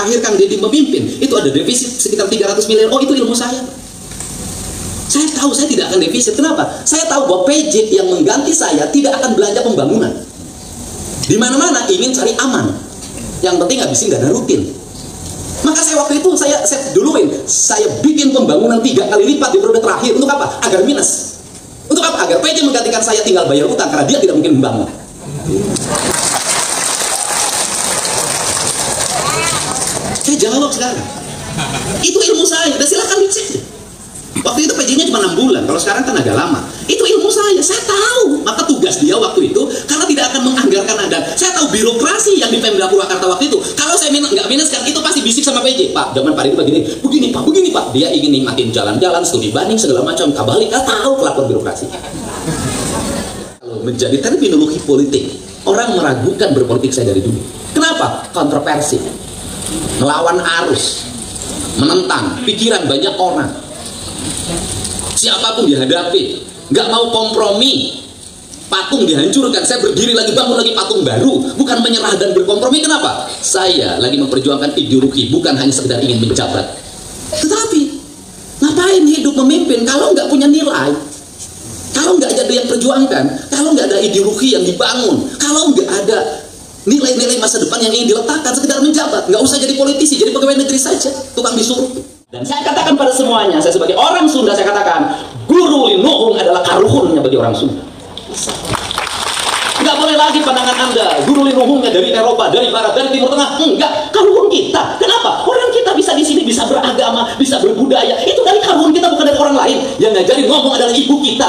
terakhir Kang Deddy memimpin, itu ada defisit sekitar 300 miliar. Oh, itu ilmu saya. Saya tahu saya tidak akan defisit. Kenapa? Saya tahu bahwa PJ yang mengganti saya tidak akan belanja pembangunan. Di mana-mana ingin cari aman. Yang penting habisin dana rutin. Maka saya waktu itu saya duluin, saya bikin pembangunan 3 kali lipat di periode terakhir. Untuk apa? Agar minus. Untuk apa? Agar PJ menggantikan saya tinggal bayar utang, karena dia tidak mungkin membangun. Saya jawab sekarang. Itu ilmu saya, dan silakan dicek. Waktu itu PJ-nya cuma 6 bulan, kalau sekarang kan agak lama. Itu ilmu saya tahu. Maka tugas dia waktu itu, karena tidak akan menganggarkan anggaran. Saya tahu birokrasi yang di Pemda Purwakarta waktu itu. Kalau saya nggak minus kan, itu pasti bisik sama PJ. Pak, zaman Pak itu begini Pak. Dia ingin nikmatin jalan-jalan, studi banding, segala macam. Kabalik, tahu kelakuan birokrasi. Kalau menjadi terminologi politik, orang meragukan berpolitik saya dari dulu. Kenapa? Kontroversi, melawan arus, menentang pikiran banyak orang. Siapapun dihadapi, nggak mau kompromi, patung dihancurkan, saya berdiri lagi, bangun lagi patung baru, bukan menyerah dan berkompromi. Kenapa? Saya lagi memperjuangkan ideologi, bukan hanya sekedar ingin menjabat. Tetapi ngapain hidup memimpin kalau nggak punya nilai, kalau nggak ada yang perjuangkan, kalau nggak ada ideologi yang dibangun, kalau nggak ada nilai-nilai masa depan yang ingin diletakkan, sekedar menjabat. Nggak usah jadi politisi, jadi pegawai negeri saja, tukang disuruh. Dan saya katakan pada semuanya, saya sebagai orang Sunda, saya katakan, Guru Linuhung adalah karuhunnya bagi orang Sunda. Nggak boleh lagi pandangan Anda, Guru Linuhungnya dari Eropa, dari Barat, dari Timur Tengah. Enggak, karuhun kita. Kenapa? Orang kita bisa di sini, bisa beragama, bisa berbudaya. Itu dari karuhun kita, bukan dari orang lain. Yang ngajarin ngomong adalah ibu kita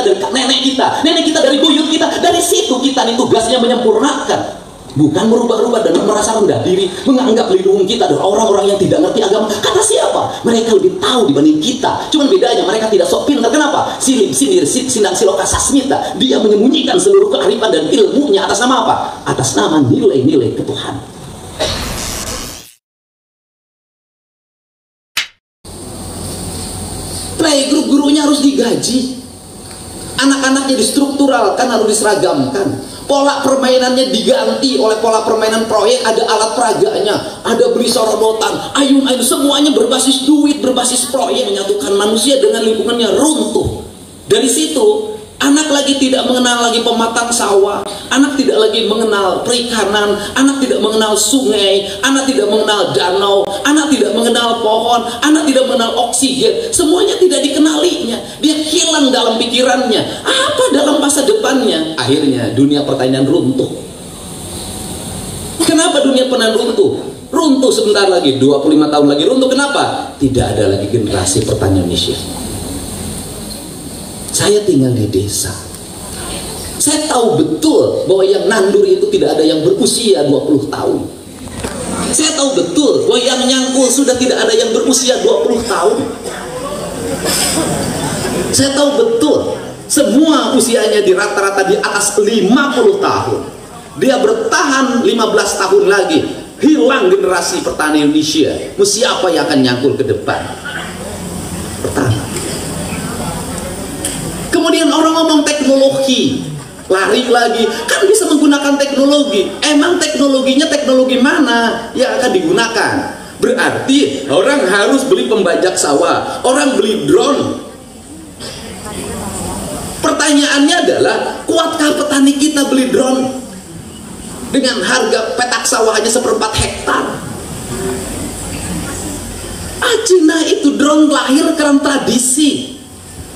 dari nenek kita dari buyut kita. Dari situ kita nih tugasnya menyempurnakan. Bukan merubah-rubah dan merasa rendah diri, menganggap Linuhung kita adalah orang-orang yang tidak ngerti agama. Kata siapa? Mereka lebih tahu dibanding kita. Cuman bedanya mereka tidak sok pintar. Kenapa? Silim, sindir, sindang, siloka, sasmita. Dia menyembunyikan seluruh kearifan dan ilmunya atas nama apa? Atas nama nilai-nilai ketuhanan. Playgroup gurunya harus digaji. Anak-anaknya distrukturalkan, harus diseragamkan. Pola permainannya diganti oleh pola permainan proyek, ada alat peraganya, ada beli sorobotan, ayun-ayun, semuanya berbasis duit, berbasis proyek, menyatukan manusia dengan lingkungannya runtuh. Dari situ, anak lagi tidak mengenal lagi pematang sawah, anak tidak lagi mengenal perikanan, anak tidak mengenal sungai, anak tidak mengenal danau, anak tidak mengenal pohon, anak tidak mengenal oksigen, semuanya tidak dikenalinya. Dia hilang dalam pikirannya, apa dalam masa depannya. Akhirnya dunia pertanian runtuh. Kenapa dunia pertanian runtuh? Runtuh sebentar lagi, 25 tahun lagi runtuh. Kenapa? Tidak ada lagi generasi pertanian Indonesia. Saya tinggal di desa. Saya tahu betul bahwa yang nandur itu tidak ada yang berusia 20 tahun. Saya tahu betul bahwa yang nyangkul sudah tidak ada yang berusia 20 tahun. Saya tahu betul semua usianya di rata-rata di atas 50 tahun. Dia bertahan 15 tahun lagi. Hilang generasi petani Indonesia. Siapa yang akan nyangkul ke depan? Pertama. Kemudian orang ngomong teknologi, lari lagi, kan bisa menggunakan teknologi. Emang teknologinya teknologi mana yang akan digunakan? Berarti orang harus beli pembajak sawah, orang beli drone. Pertanyaannya adalah, kuatkah petani kita beli drone dengan harga petak sawah hanya 1/4 hektar? Cina itu drone lahir karena tradisi.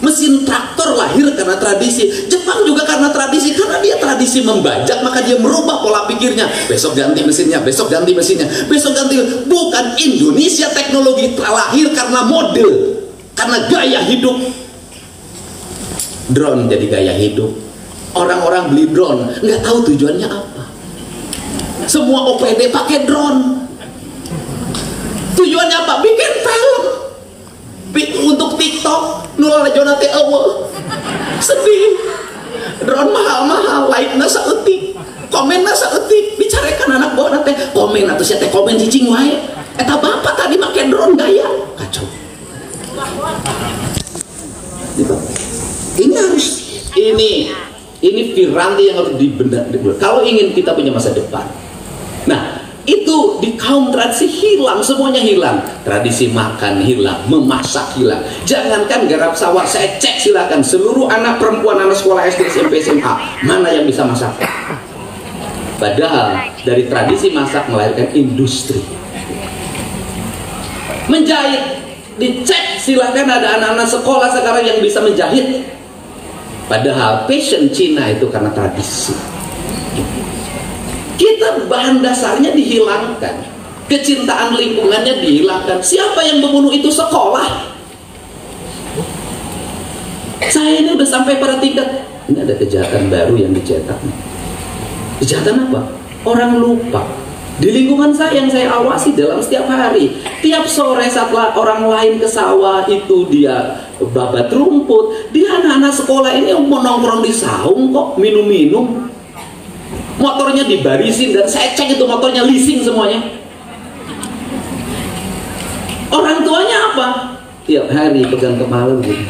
Mesin traktor lahir karena tradisi. Jepang juga karena tradisi. Karena dia tradisi membajak, maka dia merubah pola pikirnya. Besok ganti mesinnya, besok ganti mesinnya, besok ganti. Bukan Indonesia teknologi lahir karena model, karena gaya hidup. Drone jadi gaya hidup. Orang-orang beli drone, nggak tahu tujuannya apa. Semua OPD pakai drone. Tujuannya apa? Bikin film. Untuk TikTok, nulal Jonate Ewo sedih. Drone mahal-mahal, like-na saeutik, komen-na saeutik, bicarekan anak buah nate komen atau siapa komen cicing wae. Eta bapak tadi make drone gaya kacau. Ini harus ini piranti yang harus dibenar. Kalau ingin kita punya masa depan. Nah, itu Begitu di kaum tradisi hilang, semuanya hilang. Tradisi makan hilang, memasak hilang. Jangankan garap sawah, saya cek silakan seluruh anak perempuan anak sekolah SD, SMP, SMA, mana yang bisa masak? Padahal dari tradisi masak melahirkan industri. Menjahit, dicek silakan ada anak-anak sekolah sekarang yang bisa menjahit. Padahal passion Cina itu karena tradisi. Kita bahan dasarnya dihilangkan, kecintaan lingkungannya dihilangkan. Siapa yang membunuh itu? Sekolah. Saya ini udah sampai pada tingkat, ini ada kejahatan baru yang dicetak. Kejahatan apa? Orang lupa. Di lingkungan saya yang saya awasi dalam setiap hari, tiap sore setelah orang lain ke sawah itu dia babat rumput, dia anak-anak sekolah ini mau nongkrong di saung kok, minum-minum. Motornya dibarisin dan saya cek itu motornya leasing semuanya. Orang tuanya apa? Tiap hari pegang kepala gitu.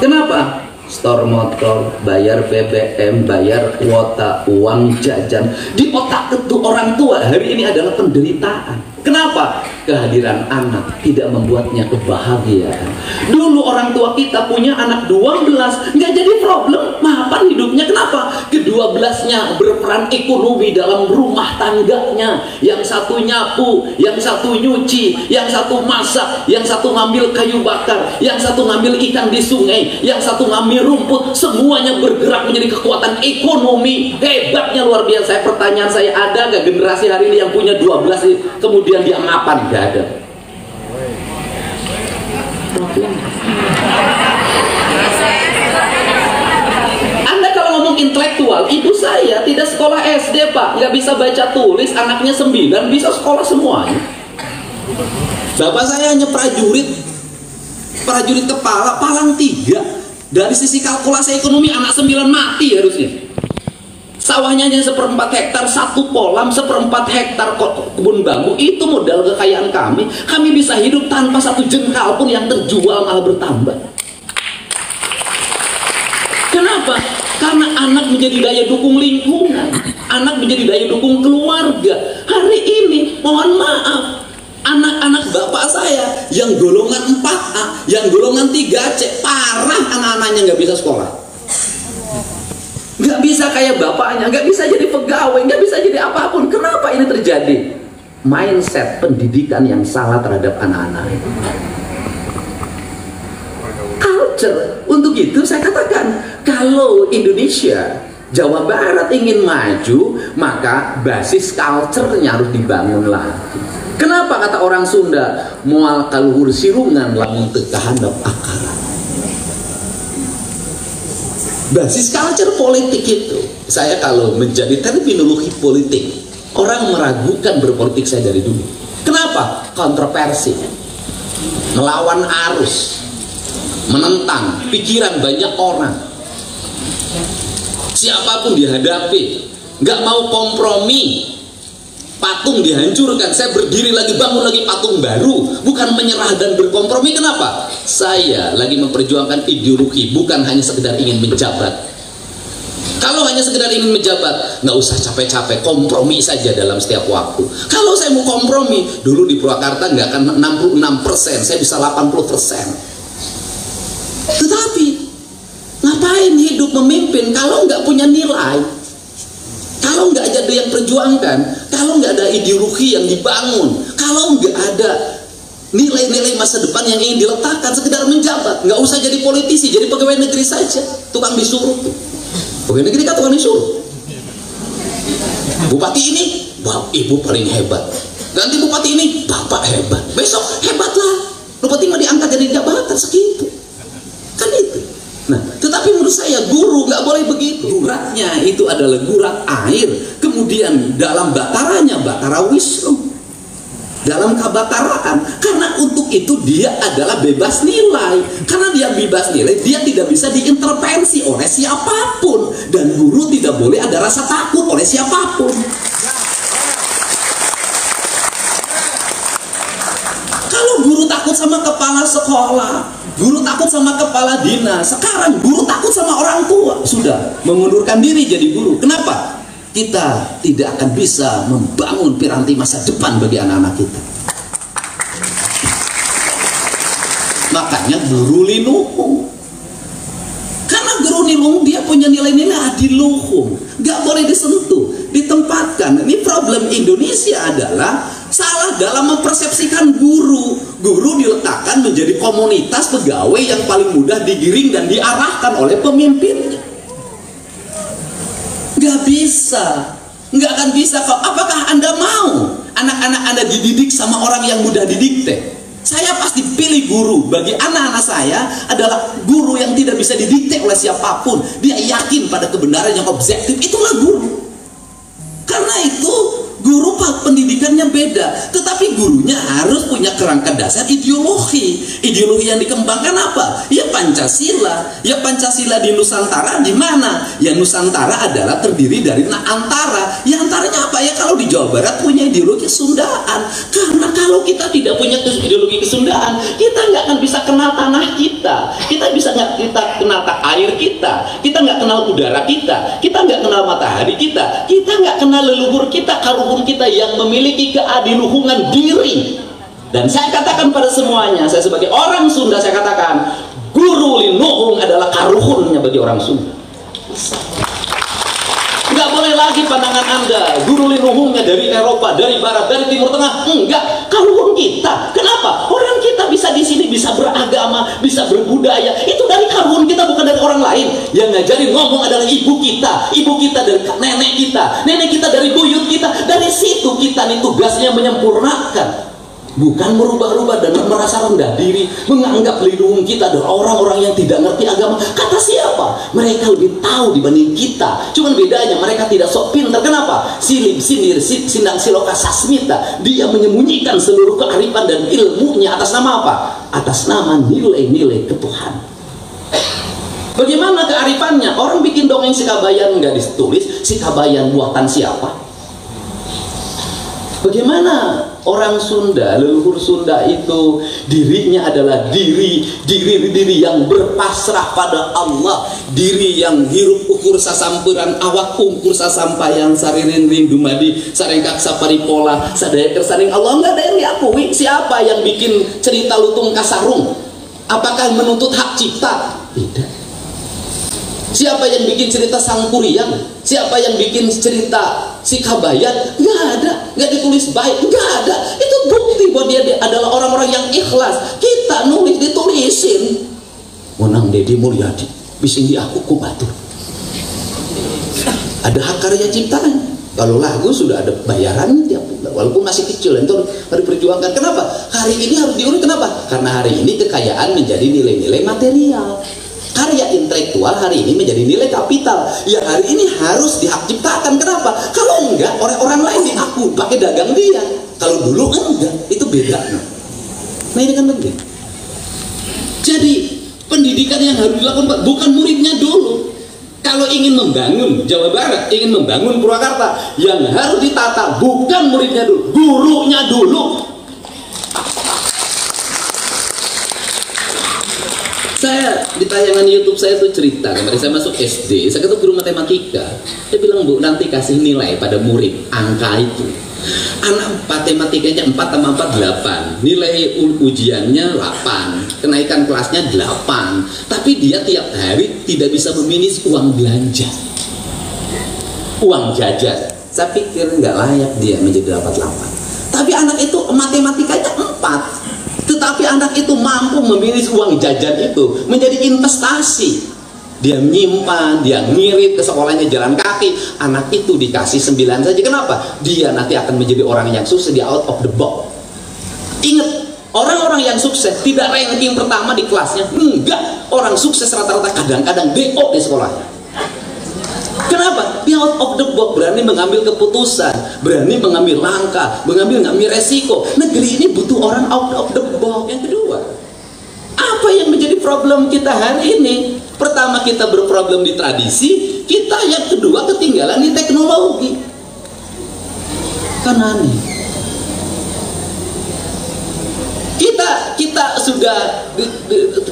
Kenapa? Store motor, bayar BBM, bayar kuota, uang jajan. Di otak itu orang tua hari ini adalah penderitaan. Kenapa? Kehadiran anak tidak membuatnya kebahagiaan. Dulu orang tua kita punya anak 12, nggak jadi problem, mapan hidupnya. Kenapa? Kedua-belasnya berperan ekonomi dalam rumah tangganya. Yang satu nyapu, yang satu nyuci, yang satu masak, yang satu ngambil kayu bakar, yang satu ngambil ikan di sungai, yang satu ngambil rumput. Semuanya bergerak menjadi kekuatan ekonomi. Hebatnya luar biasa. Pertanyaan saya, ada nggak generasi hari ini yang punya 12 kemudian dia mapan? Nggak ada. Anda kalau ngomong intelektual, ibu saya tidak sekolah SD Pak, nggak bisa baca tulis, anaknya 9 bisa sekolah semuanya. Bapak saya hanya prajurit kepala, palang 3. Dari sisi kalkulasi ekonomi anak 9 mati harusnya. Sawahnya hanya 1/4 hektar, 1 kolam 1/4 hektar kebun bambu. Itu modal kekayaan kami. Kami bisa hidup tanpa 1 jengkal pun yang terjual malah bertambah. Kenapa? Karena anak menjadi daya dukung lingkungan, anak menjadi daya dukung keluarga. Hari ini mohon maaf, anak-anak bapak saya yang golongan 4A, yang golongan 3C, parah anak-anaknya nggak bisa sekolah. Nggak bisa kayak bapaknya, nggak bisa jadi pegawai, nggak bisa jadi apapun. Kenapa ini terjadi? Mindset pendidikan yang salah terhadap anak-anak. Culture. Untuk itu saya katakan, kalau Indonesia, Jawa Barat ingin maju, maka basis culture-nya harus dibangun lagi. Kenapa kata orang Sunda, moal kaluhur sirungan lamun teu kahandap akaran. Basis culture politik itu, saya kalau menjadi terminologi politik, orang meragukan berpolitik saya dari dulu. Kenapa? Kontroversi, melawan arus, menentang pikiran banyak orang. Siapapun dihadapi, nggak mau kompromi. Patung dihancurkan, saya berdiri lagi, bangun lagi patung baru, bukan menyerah dan berkompromi. Kenapa? Saya lagi memperjuangkan ideologi, bukan hanya sekedar ingin menjabat. Kalau hanya sekedar ingin menjabat, nggak usah capek-capek, kompromi saja dalam setiap waktu. Kalau saya mau kompromi, dulu di Purwakarta nggak akan 66%, saya bisa 80%. Tetapi ngapain hidup memimpin kalau nggak punya nilai? Kalau nggak ada yang perjuangkan, kalau nggak ada ideologi yang dibangun, kalau nggak ada nilai-nilai masa depan yang ingin diletakkan, sekedar menjabat, nggak usah jadi politisi, jadi pegawai negeri saja, tukang disuruh. Pegawai negeri kan tukang disuruh. Bupati ini, ibu paling hebat. Ganti bupati ini, bapak hebat. Besok hebatlah. Bupati mah diangkat jadi jabatan segitu. Kan itu. Nah, tetapi menurut saya guru nggak boleh begitu. Guratnya itu adalah gurat air. Kemudian dalam bataranya batara wisnu. Dalam kebataraan. Karena untuk itu dia adalah bebas nilai. Karena dia bebas nilai, dia tidak bisa diintervensi oleh siapapun. Dan guru tidak boleh ada rasa takut oleh siapapun. Kalau guru takut sama kepala sekolah, guru takut sama kepala dinas, sekarang guru takut sama orang tua. Sudah mengundurkan diri jadi guru. Kenapa? kita tidak akan bisa membangun piranti masa depan bagi anak-anak kita. Makanya guru linuhung. Karena guru linuhung dia punya nilai-nilai adiluhung, gak boleh disentuh, ditempatkan. Ini problem Indonesia adalah salah dalam mempersepsikan guru. Guru diletakkan menjadi komunitas pegawai yang paling mudah digiring dan diarahkan oleh pemimpinnya. Gak bisa, nggak akan bisa. Apakah Anda mau anak-anak Anda dididik sama orang yang mudah didikte? Saya pasti pilih guru. Bagi anak-anak saya adalah guru yang tidak bisa didikte oleh siapapun. Dia yakin pada kebenaran yang objektif, itulah guru. Karena itu guru pendidikannya beda, tetapi gurunya harus punya kerangka dasar ideologi. Ideologi yang dikembangkan apa? Ya Pancasila. Ya Pancasila di Nusantara di mana? Ya Nusantara adalah terdiri dari antara. Ya antaranya apa? Ya kalau di Jawa Barat punya ideologi Sundaan. Karena kalau kita tidak punya ideologi Kesundaan, kita nggak akan bisa kenal tanah kita. Kita kenal air kita. Kita nggak kenal udara kita. Kita nggak kenal matahari kita. Kita nggak kenal leluhur kita, karuhun kita yang memiliki keadiluhungan diri. Dan saya katakan pada semuanya, saya sebagai orang Sunda, saya katakan guru linuhung adalah karuhunnya bagi orang Sunda. Nggak boleh lagi pandangan Anda guru linuhungnya dari Eropa, dari Barat, dari Timur Tengah. Enggak, karuhun kita. Kenapa? Orang kita bisa di sini, bisa beragama, bisa berbudaya. Itu dari karuhun kita, bukan dari orang lain. Yang ngajarin ngomong adalah ibu kita. Ibu kita dari nenek kita. Nenek kita dari buyut kita. Dari situ kita nih tugasnya menyempurnakan. Bukan merubah-rubah dan merasa rendah diri, menganggap linuhung kita adalah orang-orang yang tidak ngerti agama. Kata siapa? Mereka lebih tahu dibanding kita. Cuman bedanya mereka tidak sok pintar. Kenapa? Silip sindir sindang siloka sasmita. Dia menyembunyikan seluruh kearifan dan ilmunya atas nama apa? Atas nama nilai-nilai ketuhanan. Bagaimana kearifannya? Orang bikin dongeng Sikabayan nggak ditulis. Sikabayan buatan siapa? Bagaimana orang Sunda, leluhur Sunda itu dirinya adalah diri yang berpasrah pada Allah, diri yang hirup ukur sasampuran awak ungkur sasampayan saririn ring dumadi sarengkak saparipola sadaya kersaning Allah. Nggak ada yang diakui. Siapa yang bikin cerita lutung kasarung? Apakah menuntut hak cipta? Tidak. Siapa yang bikin cerita Sangkuriang? Siapa yang bikin cerita Sikabayan? Nggak ada, nggak ditulis baik, nggak ada. Itu bukti bahwa dia adalah orang-orang yang ikhlas. Kita nulis ditulisin. Menang Dedi Mulyadi, bising di aku kubatur. Ada hak karya ciptaan. Kalau lagu sudah ada bayarannya tiap bulan, walaupun masih kecil, itu harus diperjuangkan. Kenapa? Hari ini harus diurus. Kenapa? Karena hari ini kekayaan menjadi nilai-nilai material. Karya intelektual hari ini menjadi nilai kapital. Ya hari ini harus dihak ciptakan. Kenapa? Kalau enggak, orang lain diaku pakai dagang dia. Kalau dulu enggak, itu beda. Nah ini kan penting. Jadi pendidikan yang harus dilakukan bukan muridnya dulu. Kalau ingin membangun Jawa Barat, ingin membangun Purwakarta, yang harus ditata bukan muridnya dulu, gurunya dulu. Saya di tayangan YouTube saya tuh cerita, kemarin saya masuk SD, saya ketemu guru matematika. Dia bilang, Bu, nanti kasih nilai pada murid angka itu. Anak matematikanya 4 tambah 4 8, nilai ujiannya 8, kenaikan kelasnya 8, tapi dia tiap hari tidak bisa meminus uang belanja, uang jajan. Saya pikir nggak layak dia menjadi dapat 8. Tapi anak itu matematikanya 4. Tetapi anak itu mampu memilih uang jajan itu menjadi investasi. Dia menyimpan, dia ngirit ke sekolahnya jalan kaki. Anak itu dikasih 9 saja. Kenapa? Dia nanti akan menjadi orang yang sukses, dia out of the box. Ingat, orang-orang yang sukses tidak ranking pertama di kelasnya. Enggak, orang sukses rata-rata kadang-kadang DO di sekolahnya. Kenapa? Dia out of the box, berani mengambil keputusan, berani mengambil langkah, mengambil resiko. Negeri ini butuh orang out of the box. Yang kedua, apa yang menjadi problem kita hari ini? Pertama, kita berproblem di tradisi kita. Yang kedua, ketinggalan di teknologi. Kan aneh. Kita sudah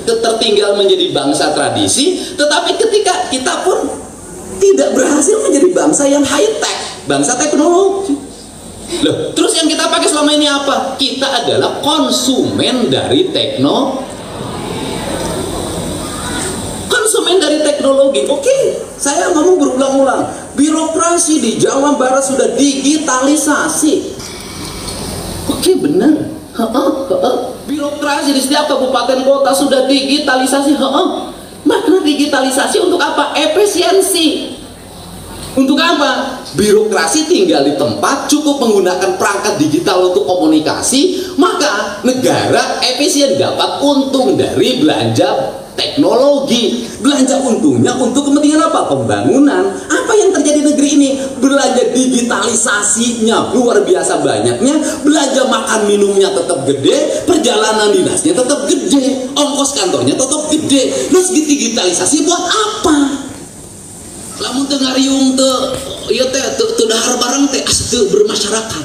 tertinggal menjadi bangsa tradisi, tetapi ketika kita pun tidak berhasil menjadi bangsa yang high tech, bangsa teknologi. Loh, terus yang kita pakai selama ini apa? Kita adalah konsumen dari teknologi. Oke, saya ngomong berulang-ulang. Birokrasi di Jawa Barat sudah digitalisasi. Oke, benar. Birokrasi di setiap kabupaten kota sudah digitalisasi. Makna digitalisasi untuk apa? Efisiensi. Untuk apa? Birokrasi tinggal di tempat, cukup menggunakan perangkat digital untuk komunikasi, maka negara efisien, dapat untung dari belanja teknologi. Belanja untungnya untuk kepentingan apa? Pembangunan. Apa yang terjadi di negeri ini? Belanja digitalisasinya luar biasa banyaknya, belanja makan minumnya tetap gede, perjalanan dinasnya tetap gede, ongkos kantornya tetap gede. Terus digitalisasi buat apa? Lamun teu ngariung teu ieu teh teu dahar bareng teh teu bermasyarakat.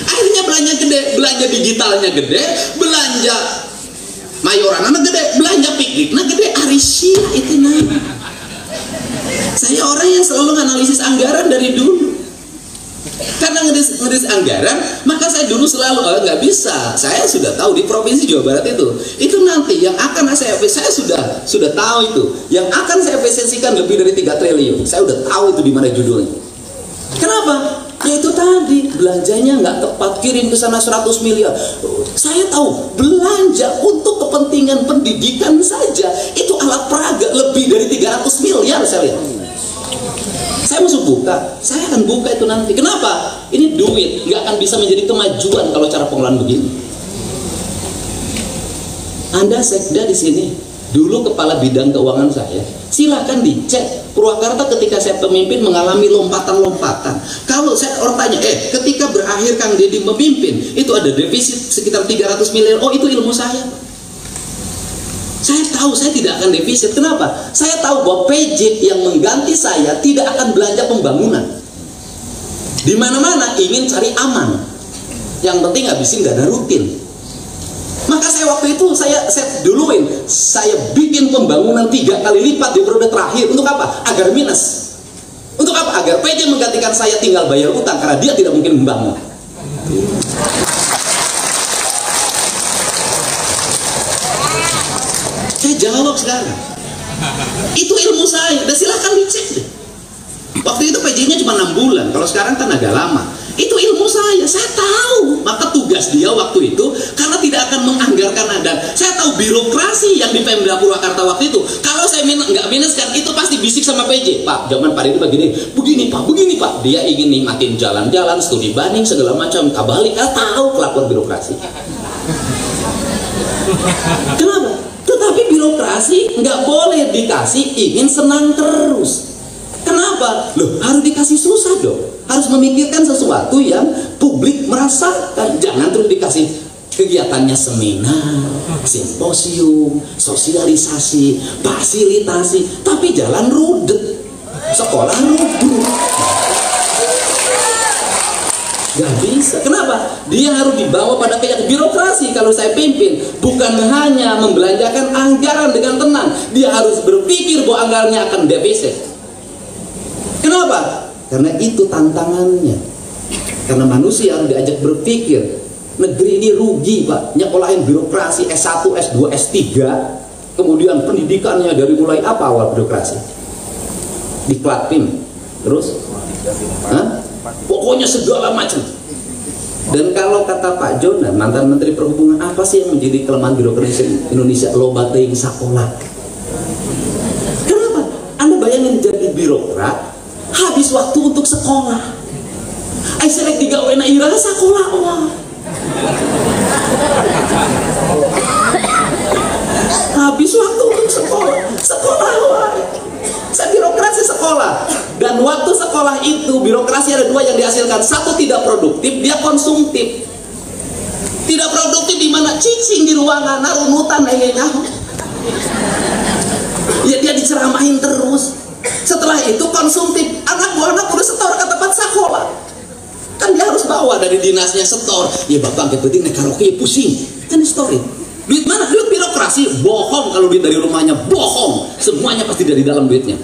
Akhirnya belanja gede, belanja digitalnya gede, belanja mayoranana gede, belanja pikniknya gede, ari sia itu nah. Saya orang yang selalu analisis anggaran dari dulu. Karena ngedis anggaran, maka saya dulu selalu nggak bisa. Saya sudah tahu di provinsi Jawa Barat itu nanti yang akan saya sudah tahu itu, yang akan saya efisiensikan lebih dari 3 triliun. Saya udah tahu itu di mana judulnya. Kenapa? Ya itu tadi, belanjanya nggak tepat, kirim ke sana 100 miliar. Saya tahu belanja untuk kepentingan pendidikan saja itu alat peraga lebih dari 300 miliar saya lihat. Saya masuk buka, saya akan buka itu nanti. Kenapa? Ini duit, nggak akan bisa menjadi kemajuan kalau cara pengelolaan begini. Anda sekda di sini, dulu kepala bidang keuangan saya. Silahkan dicek. Purwakarta ketika saya pemimpin mengalami lompatan-lompatan. Kalau saya orang tanya, ketika berakhir Kang Deddy memimpin, itu ada defisit sekitar 300 miliar. Oh, itu ilmu saya. Saya tahu saya tidak akan defisit. Kenapa? Saya tahu bahwa PJ yang mengganti saya tidak akan belanja pembangunan. Di mana-mana ingin cari aman. Yang penting habisin dana rutin. Maka saya waktu itu saya duluin, saya bikin pembangunan 3 kali lipat di periode terakhir. Untuk apa? Agar minus. Untuk apa? Agar PJ menggantikan saya tinggal bayar utang karena dia tidak mungkin membangun. Saya jawab sekarang. Itu ilmu saya. Dan silahkan dicek deh. Waktu itu PJ-nya cuma 6 bulan. Kalau sekarang kan agak lama. Itu ilmu saya. Saya tahu. Maka tugas dia waktu itu, karena tidak akan menganggarkan ada. Saya tahu birokrasi yang di Pemda Purwakarta waktu itu. Kalau saya nggak minuskan, itu pasti bisik sama PJ. Pak, zaman Pak itu begini Pak. Dia ingin nikmatin jalan-jalan, studi banding, segala macam. Kabalik, tahu kelakuan birokrasi. Kenapa? Tetapi birokrasi nggak boleh dikasih ingin senang terus. Kenapa? Loh, harus dikasih susah dong. Harus memikirkan sesuatu yang publik merasakan. Jangan terus dikasih kegiatannya seminar, simposium, sosialisasi, fasilitasi, tapi jalan rudet, sekolah rudet. Gak bisa. Kenapa? Dia harus dibawa pada keyakinan. Birokrasi kalau saya pimpin bukan hanya membelanjakan anggaran dengan tenang. Dia harus berpikir bahwa anggarannya akan defisit. Kenapa? Karena itu tantangannya. Karena manusia harus diajak berpikir. Negeri ini rugi, Pak. Nyekolahin birokrasi S1, S2, S3. Kemudian pendidikannya dari mulai apa awal birokrasi? Di Klatim. Terus? Pokoknya segala macam. Dan kalau kata Pak Jonan, mantan Menteri Perhubungan, apa sih yang menjadi kelemahan birokrasi Indonesia? Loba teuing sakola. Kenapa? Anda bayangin jadi birokrat, habis waktu untuk sekolah. Selek digawena ira sakola wah. Habis waktu untuk sekolah wah. Saya birokrasi sekolah. Dan waktu sekolah itu birokrasi ada 2 yang dihasilkan. Satu tidak produktif, dia konsumtif. Tidak produktif di mana cicing di ruangan, runutan ya dia diceramahin terus. Setelah itu konsumtif. Anak buah anak udah setor ke tempat sekolah. Kan dia harus bawa dari dinasnya setor. Ya bapak penting naik karaoke pusing. Kan di story. Duit mana? Duit birokrasi. Bohong kalau duit dari rumahnya. Bohong. Semuanya pasti dari dalam duitnya.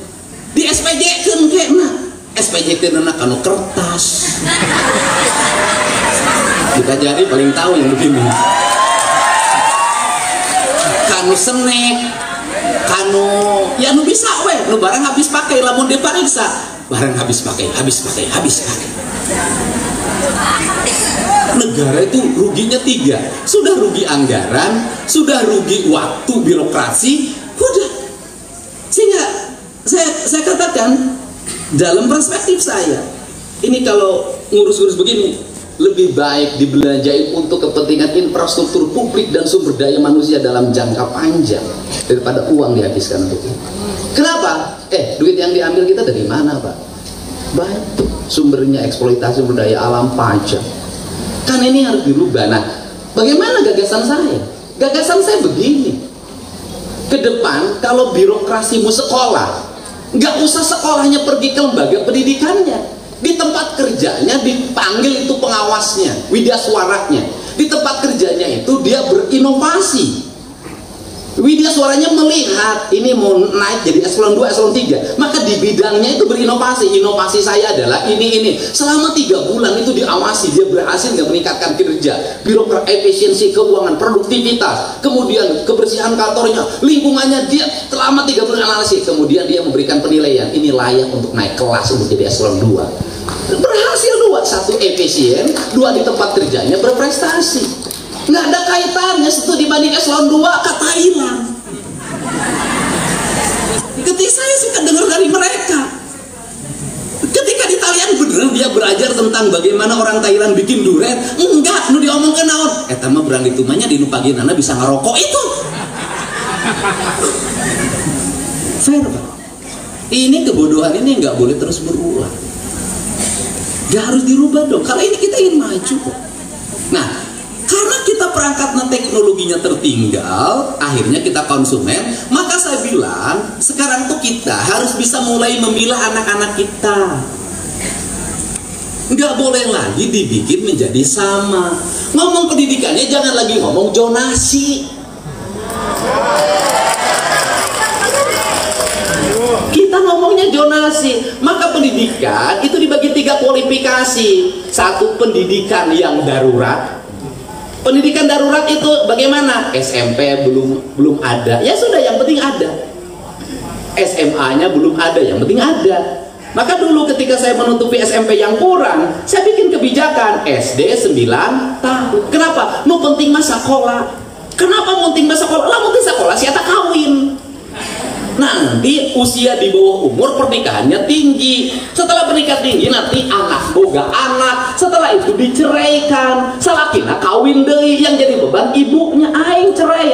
di SPJ kan kena SPJ kena kanu kertas kita jadi paling tahu yang begini kanu senek kanu ya nu bisa weh nu barang habis pakai lamun dipariksa barang habis pakai negara itu ruginya 3 sudah rugi anggaran sudah rugi waktu birokrasi udah sehingga saya katakan dalam perspektif saya ini kalau ngurus-ngurus begini lebih baik dibelanjain untuk kepentingan infrastruktur publik dan sumber daya manusia dalam jangka panjang daripada uang dihabiskan untuk itu. Kenapa? Duit yang diambil kita dari mana, Pak? Baik, sumbernya eksploitasi sumber daya alam, pajak. Kan ini harus dirubah. Nah, bagaimana gagasan saya? Gagasan saya begini. Ke depan kalau birokrasimu sekolah, nggak usah sekolahnya pergi ke lembaga pendidikannya. Di tempat kerjanya dipanggil itu pengawasnya, widyaswaranya. Di tempat kerjanya itu dia berinovasi. Widyaswaranya melihat ini mau naik jadi eselon 2, eselon 3, maka di bidangnya itu berinovasi. Inovasi saya adalah ini. Selama 3 bulan itu diawasi, dia berhasil nggak meningkatkan kinerja, birokrat, efisiensi keuangan, produktivitas, kemudian kebersihan kantornya, lingkungannya, dia selama 3 bulan analisis, kemudian dia memberikan penilaian, ini layak untuk naik kelas untuk jadi eselon 2. Berhasil 2, 1 efisien, 2 di tempat kerjanya berprestasi. Nggak ada kaitannya situ dibanding eselon 2 kata hilang. Ketika saya suka dengar dari mereka, ketika di Thailand bener dia belajar tentang bagaimana orang Thailand bikin durian, enggak, nu diomongkeun naon? Eta mah berani tumanya di nu paginana bisa ngerokok itu. Fair, Pak. Ini kebodohan ini nggak boleh terus berulang. Ya harus dirubah dong. Kalau ini kita ingin maju kok. Nah, karena kita perangkatnya teknologinya tertinggal, akhirnya kita konsumen, maka saya bilang sekarang tuh kita harus bisa mulai memilah anak-anak kita. Nggak boleh lagi dibikin menjadi sama. Ngomong pendidikannya jangan lagi ngomong zonasi. Kita ngomongnya zonasi, maka pendidikan itu dibagi 3 kualifikasi. 1 pendidikan yang darurat. Pendidikan darurat itu bagaimana? SMP belum ada, ya sudah, yang penting ada. SMA-nya belum ada, yang penting ada. Maka dulu ketika saya menutupi SMP yang kurang, saya bikin kebijakan SD 9 tahun. Kenapa? Nu penting masa sekolah. Kenapa penting masa sekolah? Lah penting sekolah siapa kawin. Nanti usia di bawah umur pernikahannya tinggi. Setelah pernikahan tinggi nanti anak boga anak. Setelah itu diceraikan. Salakina kawin deui yang jadi beban ibunya aing cerai.